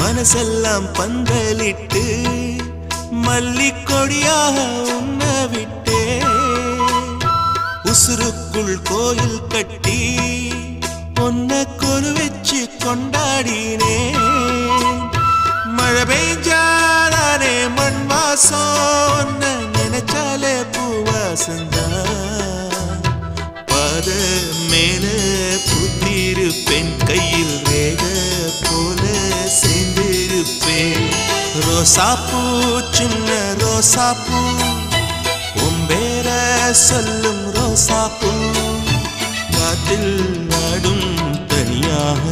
மனசெல்லாம் பந்தலிட்டு மல்லிக்கொடியாக உன்ன விட்டே உசுருக்குள் கோயில் கட்டி பொன்ன கொலு வச்சு கொண்டாடினே மழை பெய்ஞ்சாலே மண் வாசம் நினைச்சாலே பூவாசந்தா பாத மேல புத்திருப்பேன் கையில் ரேக போல சேர்ந்திருப்பேன் ரோசாப்பூ சின்ன ரோசாப்பூ உம்பேர சொல்லும் ரோசாப்பூ காற்றில் நாடும் தனியாக